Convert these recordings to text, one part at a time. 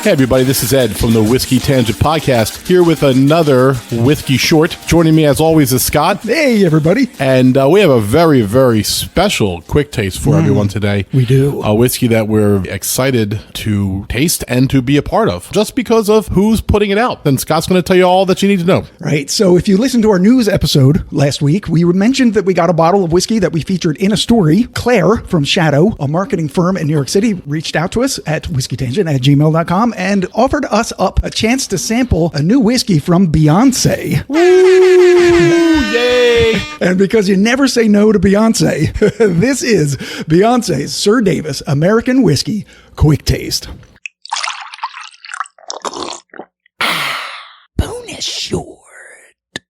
Hey everybody, this is Ed from the Whiskey Tangent Podcast, here with another Whiskey Short. Joining me as always is Scott. Hey everybody. And we have a very, very special quick taste for everyone today. We do. A whiskey that we're excited to taste and to be a part of, just because of who's putting it out. And Scott's going to tell you all that you need to know. Right, so if you listened to our news episode last week, we mentioned that we got a bottle of whiskey that we featured in a story. Claire from Shadow, a marketing firm in New York City, reached out to us at whiskeytangent@gmail.com and offered us up a chance to sample a new whiskey from Beyoncé. Woo! Yay! And because you never say no to Beyoncé, this is Beyoncé's SirDavis American Whiskey QuickTaste. Bonus short.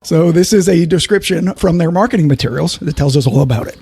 So this is a description from their marketing materials that tells us all about it.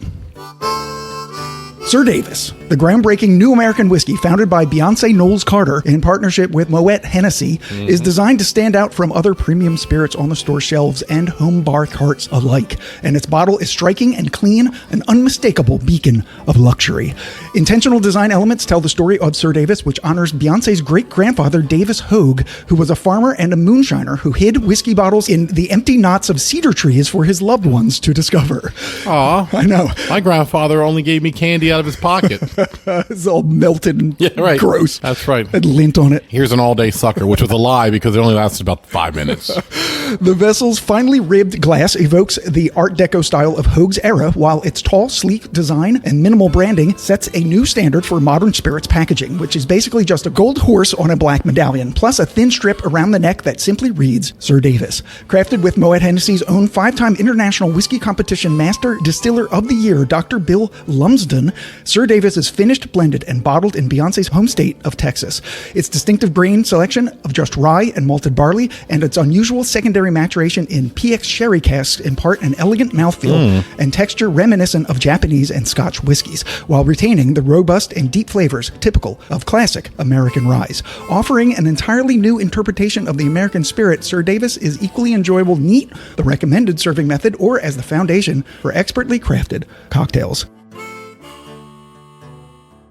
SirDavis, the groundbreaking new American whiskey founded by Beyoncé Knowles Carter in partnership with Moet Hennessy, is designed to stand out from other premium spirits on the store shelves and home bar carts alike. And its bottle is striking and clean, an unmistakable beacon of luxury. Intentional design elements tell the story of SirDavis, which honors Beyoncé's great-grandfather Davis Hogue, who was a farmer and a moonshiner who hid whiskey bottles in the empty knots of cedar trees for his loved ones to discover. Aw. I know. My grandfather only gave me candy out of his pocket. It's all melted and gross. That's right. Had lint on it. Here's an all-day sucker, which was a lie because it only lasted about 5 minutes. The vessel's finely ribbed glass evokes the Art Deco style of Hogue's era, while its tall, sleek design and minimal branding sets a new standard for modern spirits packaging, which is basically just a gold horse on a black medallion, plus a thin strip around the neck that simply reads SirDavis. Crafted with Moet Hennessy's own 5-time International Whiskey Competition Master Distiller of the Year, Dr. Bill Lumsden, SirDavis is finished, blended, and bottled in Beyoncé's home state of Texas. Its distinctive grain selection of just rye and malted barley and its unusual secondary maturation in PX sherry casks impart an elegant mouthfeel and texture reminiscent of Japanese and Scotch whiskeys, while retaining the robust and deep flavors typical of classic American ryes. Offering an entirely new interpretation of the American spirit, SirDavis is equally enjoyable neat, the recommended serving method, or as the foundation for expertly crafted cocktails.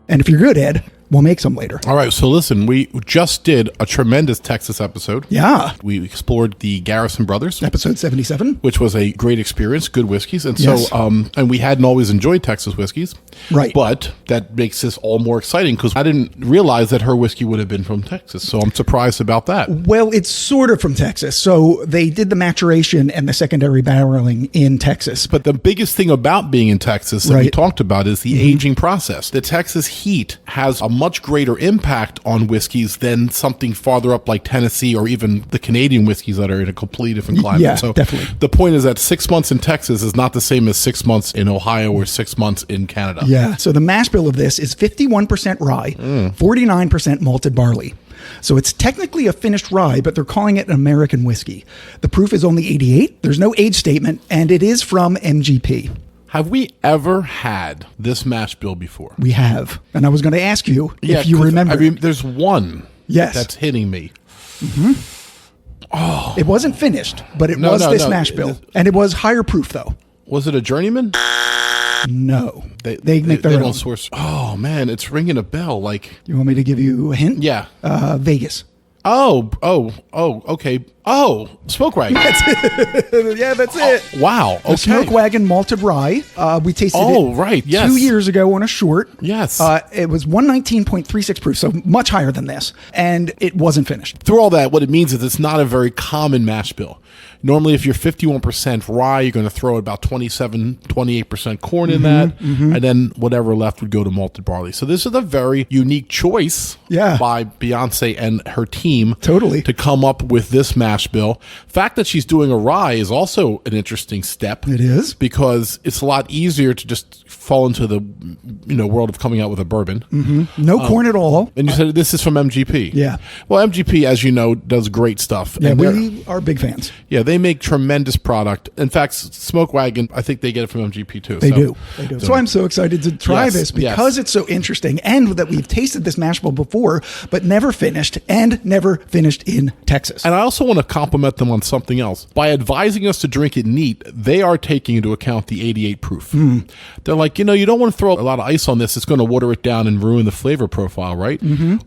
And if you're good, Ed, we'll make some later. All right, so listen, we just did a tremendous Texas episode. Yeah. We explored the Garrison Brothers. Episode 77. Which was a great experience, good whiskeys. And Yes. so, and we hadn't always enjoyed Texas whiskeys. Right. But that makes this all more exciting because I didn't realize that her whiskey would have been from Texas. So I'm surprised about that. Well, it's sort of from Texas. So they did the maturation and the secondary barreling in Texas. But the biggest thing about being in Texas that we talked about is the aging process. The Texas heat has a much greater impact on whiskeys than something farther up like Tennessee or even the Canadian whiskeys that are in a completely different climate. Yeah, so definitely. The point is that 6 months in Texas is not the same as 6 months in Ohio or 6 months in Canada. Yeah. So the mash bill of this is 51% rye, 49% malted barley. So it's technically a finished rye, but they're calling it an American whiskey. The proof is only 88. There's no age statement, and it is from MGP. Have we ever had this mash bill before? We have. And I was going to ask you if you remember. I mean, there's one that's hitting me. Oh. It wasn't finished, but it was this mash bill. And it was higher proof, though. Was it a Journeyman? No. They make their own. Source. Oh, man, it's ringing a bell. Like, you want me to give you a hint? Yeah. Vegas. Oh, okay. Oh, Smoke Wagon. That's it. Yeah, that's it. Wow. Okay. The Smoke Wagon malted rye. We tasted it 2 years ago on a short. Yes. It was 119.36 proof, so much higher than this. And it wasn't finished. Through all that, what it means is it's not a very common mash bill. Normally, if you're 51% rye, you're going to throw about 27, 28% corn in that, and then whatever left would go to malted barley. So this is a very unique choice by Beyoncé and her team to come up with this mash bill. Fact that she's doing a rye is also an interesting step. It is. Because it's a lot easier to just fall into the world of coming out with a bourbon. No corn at all. And you said this is from MGP. Yeah. Well, MGP, as you know, does great stuff. Yeah, we are big fans. Yeah, they make tremendous product. In fact, Smoke Wagon, I think they get it from MGP too. They do. So I'm so excited to try this because it's so interesting and that we've tasted this mash bill before, but never finished in Texas. And I also want to compliment them on something else. By advising us to drink it neat, they are taking into account the 88 proof. They're like, you don't want to throw a lot of ice on this. It's going to water it down and ruin the flavor profile, right?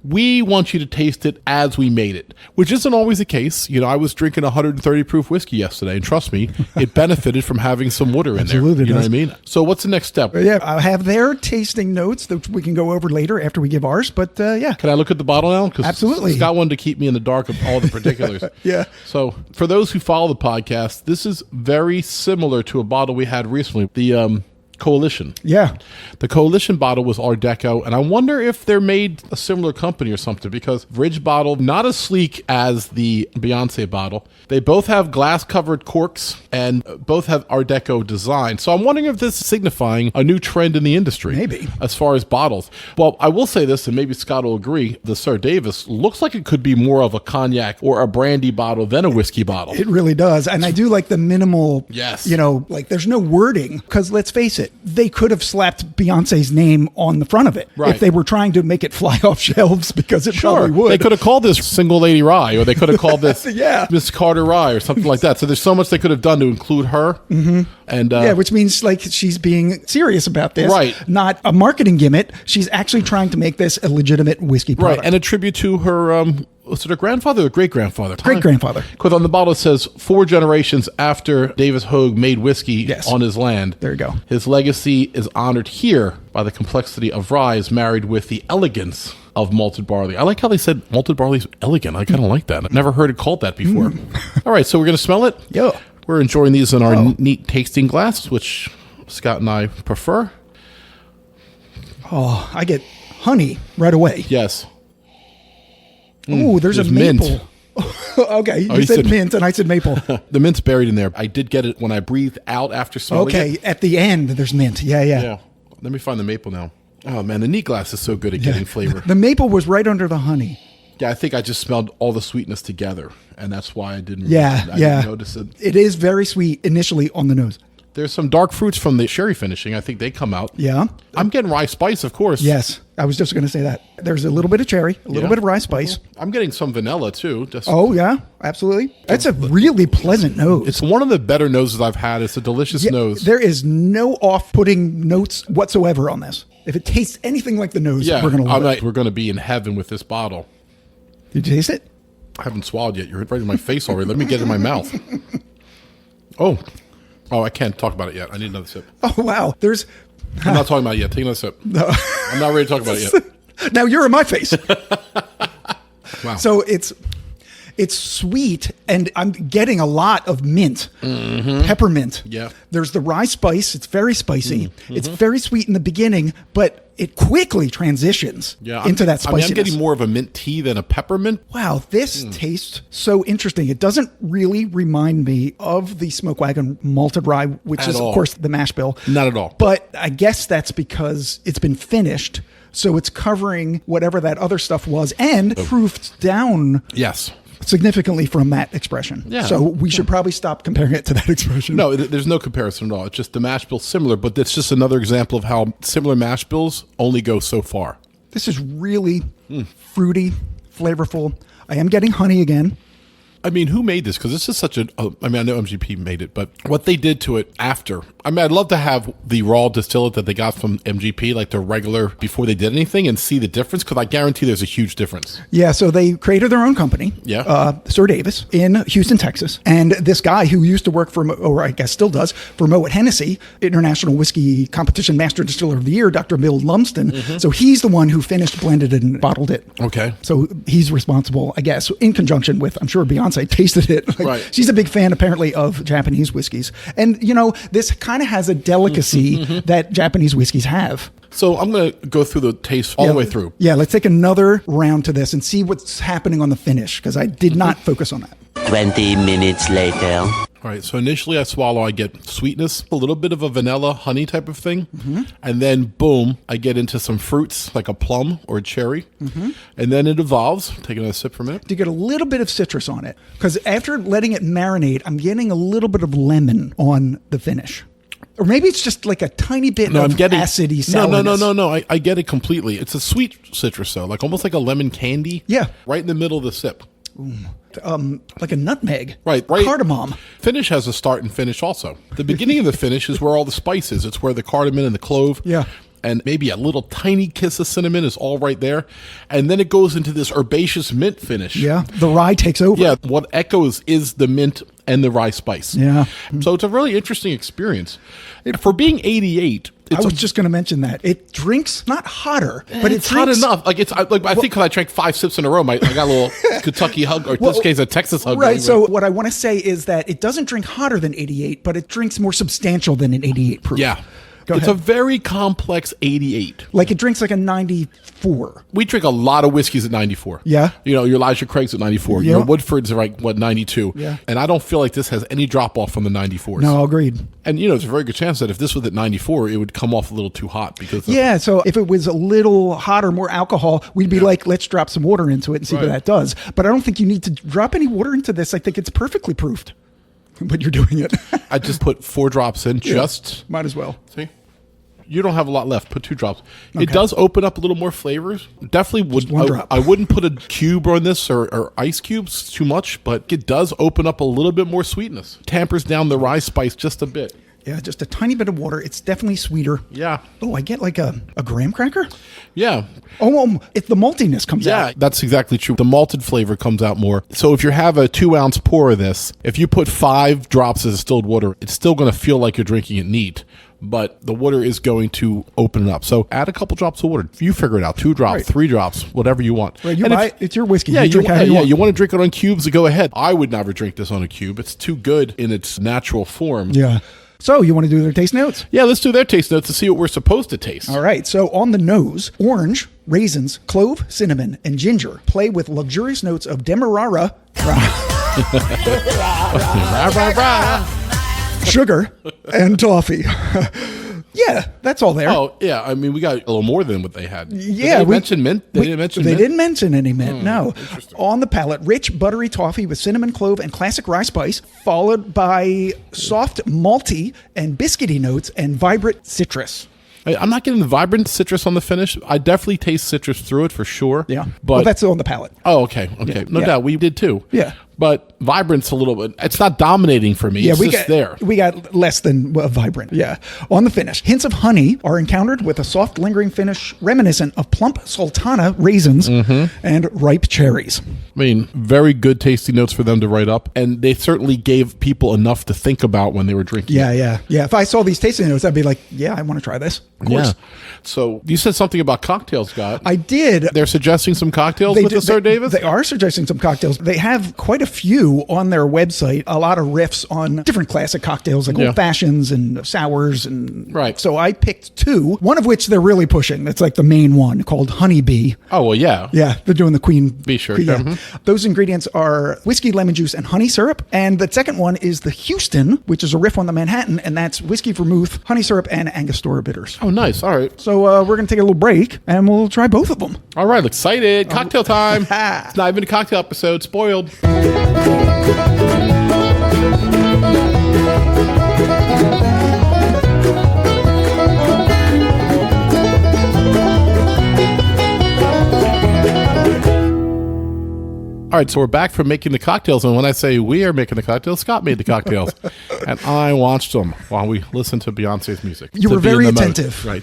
We want you to taste it as we made it, which isn't always the case. I was drinking 130 proof whiskey yesterday, and trust me, it benefited from having some water in there. You know what I mean? So what's the next step? Yeah, I have their tasting notes that we can go over later after we give ours, but yeah. Can I look at the bottle now? Absolutely. Scott wanted to keep me in the dark of all the particulars. Yeah. So for those who follow the podcast, this is very similar to a bottle we had recently, the Coalition. Yeah. The Coalition bottle was Art Deco, and I wonder if they're made a similar company or something, because Ridge bottle, not as sleek as the Beyoncé bottle. They both have glass-covered corks, and both have Art Deco design. So I'm wondering if this is signifying a new trend in the industry. Maybe. As far as bottles. Well, I will say this, and maybe Scott will agree, the SirDavis looks like it could be more of a cognac or a brandy bottle than a whiskey bottle. It really does. And I do like the minimal, Yes. There's no wording, because let's face it, they could have slapped Beyonce's name on the front of it if they were trying to make it fly off shelves, because it probably would. They could have called this Single Lady Rye, or they could have called this Miss Carter Rye, or something like that. So there's so much they could have done to include her. And which means like she's being serious about this. Right. Not a marketing gimmick. She's actually trying to make this a legitimate whiskey product. Right. And a tribute to her, was it her grandfather or great-grandfather? Great-grandfather. Because on the bottle it says 4 generations after Davis Hogue made whiskey on his land. There you go. His legacy is honored here by the complexity of rye married with the elegance of malted barley. I like how they said malted barley's elegant. I kind of like that. I've never heard it called that before. All right, so we're going to smell it? Yeah. We're enjoying these in our neat tasting glass, which Scott and I prefer. Oh, I get honey right away. Yes. Oh, there's a maple. Mint. Okay, you said mint and I said maple. The mint's buried in there. I did get it when I breathed out after smelling it. Okay, at the end there's mint. Yeah. Let me find the maple now. Oh man, the neat glass is so good at getting flavor. The maple was right under the honey. Yeah, I think I just smelled all the sweetness together, and that's why I didn't. Didn't notice it. It is very sweet initially on the nose. There's some dark fruits from the sherry finishing. I think they come out. Yeah. I'm getting rye spice, of course. Yes. I was just going to say that. There's a little bit of cherry, a little bit of rye spice. I'm getting some vanilla, too. Oh, yeah. Absolutely. That's a really pleasant nose. It's one of the better noses I've had. It's a delicious nose. There is no off-putting notes whatsoever on this. If it tastes anything like the nose, we're going to love it. We're going to be in heaven with this bottle. Did you taste it? I haven't swallowed yet. You're right in my face already. Let me get it in my mouth. Oh, I can't talk about it yet. I need another sip. Oh, wow. I'm not talking about it yet. Take another sip. No. I'm not ready to talk about it yet. Now you're in my face. Wow. So it's sweet, and I'm getting a lot of mint, peppermint. Yeah. There's the rye spice. It's very spicy. It's very sweet in the beginning, but it quickly transitions into that spiciness. I'm getting more of a mint tea than a peppermint. Wow, this tastes so interesting. It doesn't really remind me of the Smoke Wagon malted rye, which is, of course, the mash bill. Not at all. But I guess that's because it's been finished, so it's covering whatever that other stuff was and proofed down. Yes. Significantly from that expression. Yeah. So we should probably stop comparing it to that expression. No, there's no comparison at all. It's just the mash bill's similar, but it's just another example of how similar mash bills only go so far. This is really fruity, flavorful. I am getting honey again. I mean, who made this? Because this is such I know MGP made it, but what they did to it after. I mean, I'd love to have the raw distillate that they got from MGP, like the regular, before they did anything, and see the difference, because I guarantee there's a huge difference. Yeah, so they created their own company, SirDavis, in Houston, Texas. And this guy who used to work for, or I guess still does, for Moet Hennessy, International Whiskey Competition Master Distiller of the Year, Dr. Bill Lumsden. So he's the one who finished, blended, and bottled it. Okay. So he's responsible, I guess, in conjunction with, I'm sure Beyonce tasted it. Right. She's a big fan, apparently, of Japanese whiskeys. And, this kind of has a delicacy that Japanese whiskeys have. So I'm going to go through the taste all the way through. Yeah, let's take another round to this and see what's happening on the finish, because I did not focus on that. 20 minutes later. All right, so initially I swallow, I get sweetness, a little bit of a vanilla honey type of thing, and then boom, I get into some fruits like a plum or a cherry, and then it evolves. Taking a sip for a minute. You get a little bit of citrus on it, because after letting it marinate, I'm getting a little bit of lemon on the finish. Or maybe it's just like a tiny bit of acidy sourness. No. I get it completely. It's a sweet citrus, though, like almost like a lemon candy. Yeah. Right in the middle of the sip. Like a nutmeg. Right. Cardamom. Finish has a start and finish also. The beginning of the finish is where all the spice is. It's where the cardamom and the clove. Yeah. And maybe a little tiny kiss of cinnamon is all right there. And then it goes into this herbaceous mint finish. Yeah. The rye takes over. Yeah. What echoes is the mint and the rye spice. Yeah. So it's a really interesting experience. For being 88, I was just going to mention that. It drinks not hotter, but it's hot enough. Like I think because I drank 5 sips in a row, I got a little Kentucky hug, or in this case, a Texas hug. Right. So what I want to say is that it doesn't drink hotter than 88, but it drinks more substantial than an 88 proof. Yeah. It's a very complex 88. Like it drinks like a 94. We drink a lot of whiskeys at 94. Yeah. Your Elijah Craig's at 94. Yeah. Your Woodford's are like, 92. Yeah. And I don't feel like this has any drop off from the 94s. No, agreed. And, there's a very good chance that if this was at 94, it would come off a little too hot. Because so if it was a little hotter, more alcohol, we'd be like, let's drop some water into it and see what that does. But I don't think you need to drop any water into this. I think it's perfectly proofed. But you're doing it. I just put 4 drops in, Might as well. See? You don't have a lot left. Put 2 drops. Okay. It does open up a little more flavors. Definitely would. Just 1 drop. I wouldn't put a cube on this or ice cubes too much, but it does open up a little bit more sweetness. Tampers down the rye spice just a bit. Yeah, just a tiny bit of water. It's definitely sweeter. Yeah. Oh, I get like a graham cracker? Yeah. Oh, if the maltiness comes out. Yeah, that's exactly true. The malted flavor comes out more. So if you have a 2-ounce pour of this, if you put 5 drops of distilled water, it's still going to feel like you're drinking it neat. But the water is going to open it up. So add a couple drops of water. You figure it out. 2 drops, 3 drops, whatever you want. Right, it's your whiskey. Yeah, you want to drink it on cubes, go ahead. I would never drink this on a cube. It's too good in its natural form. Yeah. So you want to do their taste notes? Yeah, let's do their taste notes to see what we're supposed to taste. All right. So on the nose, orange, raisins, clove, cinnamon, and ginger play with luxurious notes of demerara, sugar, and toffee. Yeah, that's all there. Oh, yeah. I mean, we got a little more than what they had. Yeah. Did they mention mint? They didn't mention mint? They didn't mention any mint, no. On the palate, rich, buttery toffee with cinnamon, clove, and classic rye spice, followed by soft, malty, and biscuity notes and vibrant citrus. I'm not getting the vibrant citrus on the finish. I definitely taste citrus through it for sure. Yeah. But that's on the palate. Oh, okay. Okay. No doubt. We did too. Yeah. But vibrant's a little bit, it's not dominating for me. It's just there. We got less than vibrant. Yeah. On the finish, hints of honey are encountered with a soft, lingering finish reminiscent of plump sultana raisins and ripe cherries. I mean, very good tasty notes for them to write up. And they certainly gave people enough to think about when they were drinking. Yeah. If I saw these tasting notes, I'd be like, yeah, I want to try this. Of course. Yeah. So you said something about cocktails, Scott. I did. They're suggesting some cocktails with the SirDavis? They are suggesting some cocktails. They have quite a few on their website, a lot of riffs on different classic cocktails like old fashions and sours. And right. So I picked 2, one of which they're really pushing. That's like the main one called Honey Bee. Oh, well, yeah. Yeah, they're doing the Queen Bee shirt. Yeah. Mm-hmm. Those ingredients are whiskey, lemon juice, and honey syrup. And the second one is the Houston, which is a riff on the Manhattan, and that's whiskey, vermouth, honey syrup, and Angostura bitters. Oh, nice. All right. So we're going to take a little break, and we'll try both of them. All right. Excited. Cocktail time. It's not even a cocktail episode. Spoiled. All right, so we're back from making the cocktails, and when I say we are making the cocktails, Scott made the cocktails, and I watched them while we listened to Beyonce's music. You were very attentive. Right,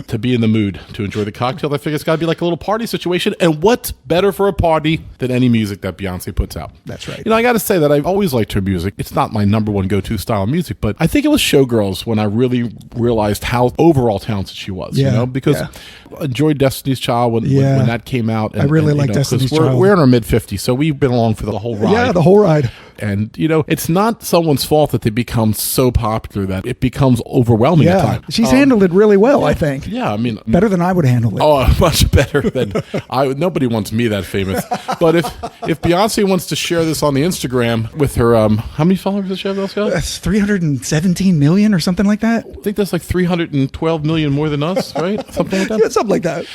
to be in the mood to enjoy the cocktail. I figure it's got to be like a little party situation, and what's better for a party than any music that Beyonce puts out? That's right. I got to say that I've always liked her music. It's not my number one go-to style of music, but I think it was Showgirls when I really realized how overall talented she was. Because I enjoyed Destiny's Child when that came out. And, I really like Destiny's Child. We're in our mid-50s, so we've been along for the whole ride. Yeah, the whole ride. And, it's not someone's fault that they become so popular that it becomes overwhelming at times. She's handled it really well, I think. Yeah, I mean... Better than I would handle it. Oh, much better than... Nobody wants me that famous. But if Beyonce wants to share this on the Instagram with her... how many followers does she have, Scott? That's 317 million or something like that. I think that's like 312 million more than us, right? Something like that? Yeah, something like that.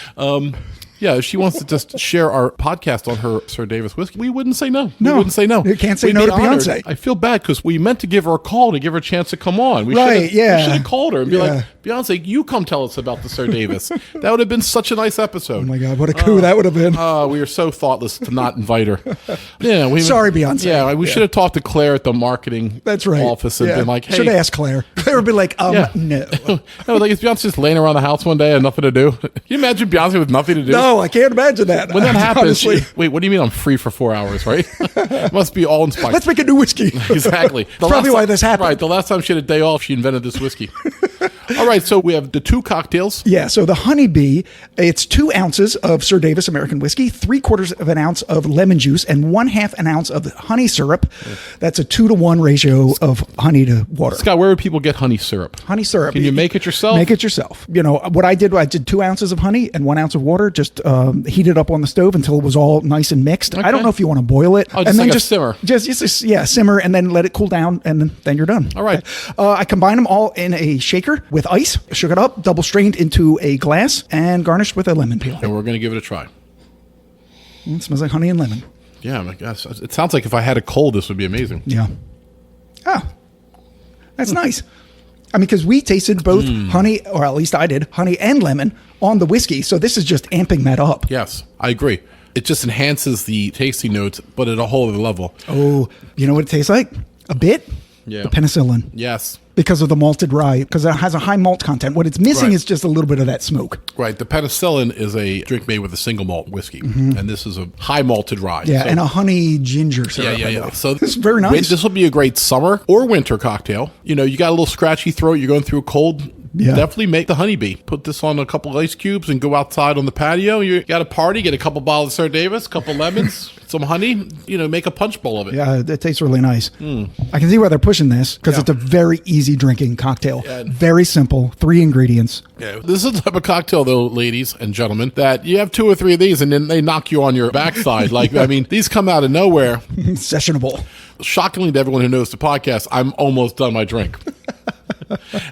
Yeah, if she wants to just share our podcast on her SirDavis whiskey, we wouldn't say no. No. We wouldn't say no. You can't say We'd no be to honored. Beyonce. I feel bad because we meant to give her a call to give her a chance to come on. We Right, should have called her and be like, Beyonce, you come tell us about the SirDavis. That would have been such a nice episode. Oh my God, what a coup that would have been. We were so thoughtless to not invite her. Sorry, Beyonce. Yeah, we should have talked to Claire at the marketing office and been like, hey. Should have asked Claire. Claire would be like, no. No, like, is Beyonce just laying around the house one day and nothing to do? Can you imagine Beyonce with nothing to do? No, I can't imagine that. When that happens, wait, what do you mean I'm free for 4 hours, right? Must be all inspired. Let's make a new whiskey. Exactly. That's probably why this happened. Right, the last time she had a day off, she invented this whiskey. All right, so we have the 2 cocktails. Yeah, so the Honeybee, it's 2 ounces of SirDavis American whiskey, 3/4 of an ounce of lemon juice, and 1/2 an ounce of honey syrup. That's a 2-to-1 ratio of honey to water. Scott, where would people get honey syrup? Honey syrup. Can you make it yourself? Make it yourself. You know, what I did 2 ounces of honey and 1 ounce of water, just heat it up on the stove until it was all nice and mixed. Okay. I don't know if you want to boil it. Oh, just and then like a simmer. Just simmer, and then let it cool down, and then you're done. All right. I combine them all in a shaker with ice, shook it up, double strained into a glass, and garnished with a lemon peel. And we're going to give it a try. It smells like honey and lemon. Yeah, my gosh. It sounds like if I had a cold, this would be amazing. Yeah. Oh, that's nice. I mean, because we tasted both honey, or at least I did, honey and lemon on the whiskey. So this is just amping that up. Yes, I agree. It just enhances the tasting notes, but at a whole other level. Oh, you know what it tastes like? A bit? Yeah. The penicillin. Yes. Because of the malted rye, because it has a high malt content. What it's missing is just a little bit of that smoke. Right. The penicillin is a drink made with a single malt whiskey, and this is a high malted rye. Yeah, and a honey ginger syrup. Yeah. So this is very nice. This will be a great summer or winter cocktail. You know, you got a little scratchy throat, you're going through a cold. Yeah. Definitely make the Honeybee. Put this on a couple ice cubes and go outside on the patio. You got a party, get a couple bottles of SirDavis, a couple lemons, some honey, make a punch bowl of it. Yeah, it tastes really nice. I can see why they're pushing this, because it's a very easy drinking cocktail. Yeah. Very simple, 3 ingredients. Yeah, this is the type of cocktail, though, ladies and gentlemen, that you have 2 or 3 of these and then they knock you on your backside. These come out of nowhere. Sessionable. Shockingly to everyone who knows the podcast, I'm almost done my drink.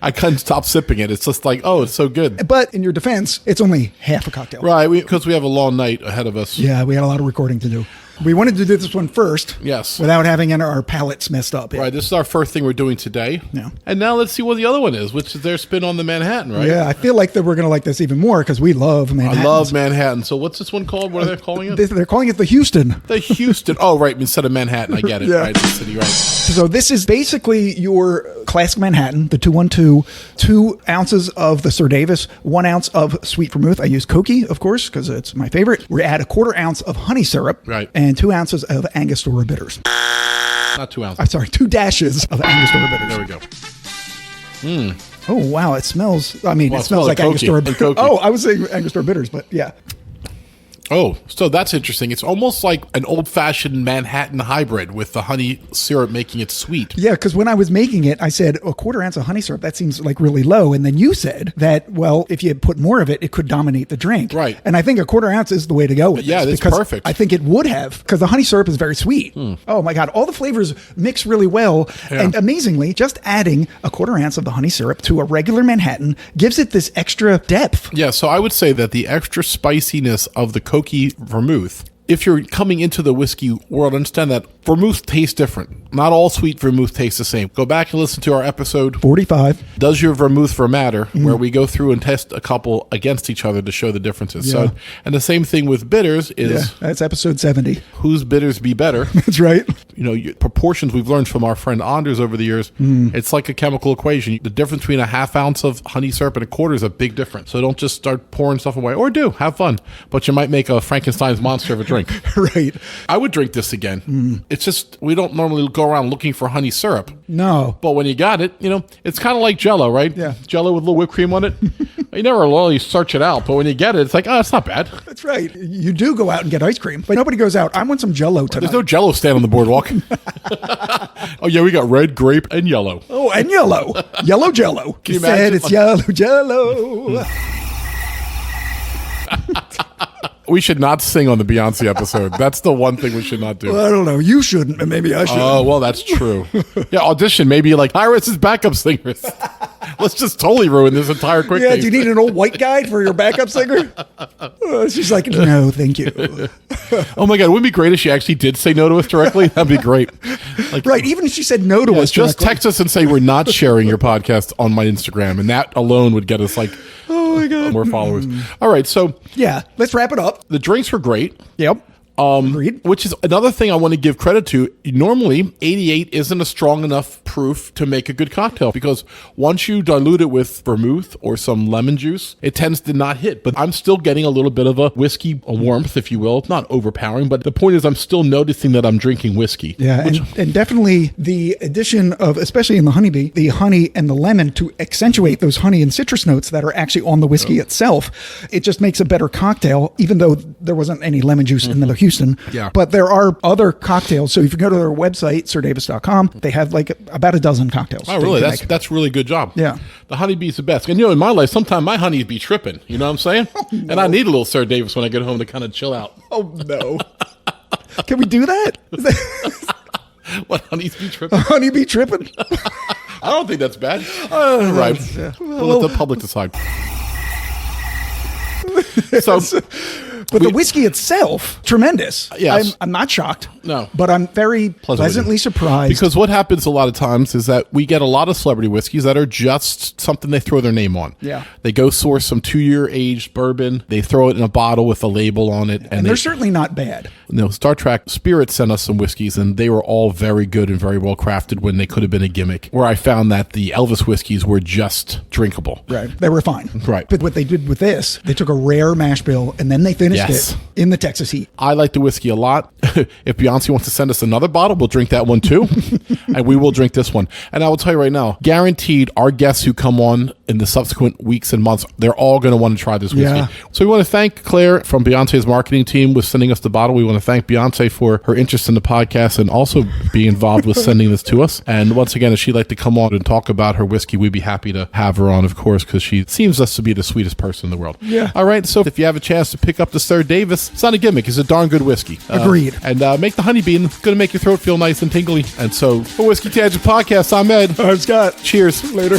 I couldn't stop sipping it. It's just like, oh, it's so good. But in your defense, it's only half a cocktail. Right, because we have a long night ahead of us. Yeah, we had a lot of recording to do. We wanted to do this one first. Yes. Without having our palates messed up. Right, this is our first thing we're doing today. Yeah. And now let's see what the other one is, which is their spin on the Manhattan, right? Yeah, I feel like that we're going to like this even more because we love Manhattan. I love Manhattan. So what's this one called? What are they calling it? They're calling it the Houston. The Houston. Oh, right, instead of Manhattan. I get it. Yeah. Right, the city, right. So this is basically your classic Manhattan, the 212, 2 ounces of the SirDavis, 1 ounce of sweet vermouth. I use Koki, of course, because it's my favorite. We add a 1/4 ounce of honey syrup, right, and 2 ounces of Angostura bitters. Not 2 ounces. I'm sorry, 2 dashes of Angostura bitters. There we go. Oh, wow, it smells, it smells like Angostura bitters. Oh, I was saying Angostura bitters, but yeah. Oh, so that's interesting. It's almost like an old-fashioned Manhattan hybrid with the honey syrup making it sweet. Yeah, because when I was making it, I said a 1/4 ounce of honey syrup, that seems like really low. And then you said that, well, if you put more of it, it could dominate the drink. Right. And I think a 1/4 ounce is the way to go with this. Yeah, that's perfect. I think it would have, because the honey syrup is very sweet. Oh, my God. All the flavors mix really well. Yeah. And amazingly, just adding a 1/4 ounce of the honey syrup to a regular Manhattan gives it this extra depth. Yeah, so I would say that the extra spiciness of the Koki vermouth, if you're coming into the whiskey world, understand that vermouth tastes different. Not all sweet vermouth tastes the same. Go back and listen to our episode 45. Does your vermouth matter? Where we go through and test a couple against each other to show the differences. Yeah. So, and the same thing with bitters is that's episode 70. Whose bitters be better? That's right. Proportions we've learned from our friend Anders over the years. It's like a chemical equation. The difference between a 1/2 ounce of honey syrup and a 1/4 is a big difference. So don't just start pouring stuff away, or have fun, but you might make a Frankenstein's monster of a drink. Right. I would drink this again. It's just, we don't normally go around looking for honey syrup. No. But when you got it, it's kind of like Jell-O, right? Yeah. Jell-O with a little whipped cream on it. You never really search it out, but when you get it, it's like, oh, it's not bad. That's right. You do go out and get ice cream, but nobody goes out, I want some Jell-O tonight. There's no Jell-O stand on the boardwalk. Oh, yeah, we got red, grape, and yellow. Oh, and yellow. Yellow Jell-O. Can you said imagine? It's yellow Jell-O. We should not sing on the Beyonce episode. That's the one thing we should not do. Well, I don't know. You shouldn't, but maybe I should. Oh, well, that's true. Yeah, audition. Maybe like Iris's backup singers. Let's just totally ruin this entire quick Yeah, taste. do you need an old white guy for your backup singer? She's like, no, thank you. Oh my God, it would be great if she actually did say no to us directly. That'd be great. Like, Right, even if she said no to us just directly. text us and say we're not sharing your podcast on my Instagram, and that alone would get us like Oh my God. more followers. All right, so Yeah, let's wrap it up. the drinks were great. Yep. Agreed. Which is another thing I want to give credit to. Normally, 88 isn't a strong enough proof to make a good cocktail because once you dilute it with vermouth or some lemon juice, it tends to not hit. But I'm still getting a little bit of a whiskey warmth, if you will. It's not overpowering, but the point is I'm still noticing that I'm drinking whiskey. Yeah, and definitely the addition of, especially in the honeybee, the honey and the lemon to accentuate those honey and citrus notes that are actually on the whiskey itself. It just makes a better cocktail, even though there wasn't any lemon juice in the Houston. Yeah. But there are other cocktails. So if you go to their website, SirDavis.com, they have like about a dozen cocktails. Oh, really? That's really good job. Yeah. The honeybee's the best. And, in my life, sometimes my honeys be tripping. You know what I'm saying? No. And I need a little SirDavis when I get home to kind of chill out. Oh, no. Can we do that? What, honeys be tripping? Honeybee tripping? I don't think that's bad. Right. We'll let the public decide. So, But the whiskey itself, tremendous. Yes. I'm not shocked. No. But I'm very pleasantly surprised. because what happens a lot of times is that we get a lot of celebrity whiskeys that are just something they throw their name on. Yeah. They go source some 2-year aged bourbon. They throw it in a bottle with a label on it. and they're certainly not bad. Star Trek Spirit sent us some whiskeys, and they were all very good and very well crafted when they could have been a gimmick. Where I found that the Elvis whiskeys were just drinkable. Right. They were fine. Right. But what they did with this, they took a rare mash bill and then they finished Yes. it in the Texas heat. I like the whiskey a lot. If Beyonce wants to send us another bottle, we'll drink that one too. And we will drink this one. And I will tell you right now, guaranteed our guests who come on in the subsequent weeks and months, they're all going to want to try this whiskey. Yeah. So we want to thank Claire from Beyonce's marketing team with sending us the bottle. We want to thank Beyonce for her interest in the podcast and also being involved with sending this to us. And once again, if she'd like to come on and talk about her whiskey, we'd be happy to have her on, of course, because she seems us to be the sweetest person in the world. Yeah. All right. So if you have a chance to pick up the SirDavis, it's not a gimmick. It's a darn good whiskey. Agreed. And make the honeybee. It's going to make your throat feel nice and tingly. And so for Whiskey Tangent Podcast, I'm Ed. I'm Scott. Cheers. Later.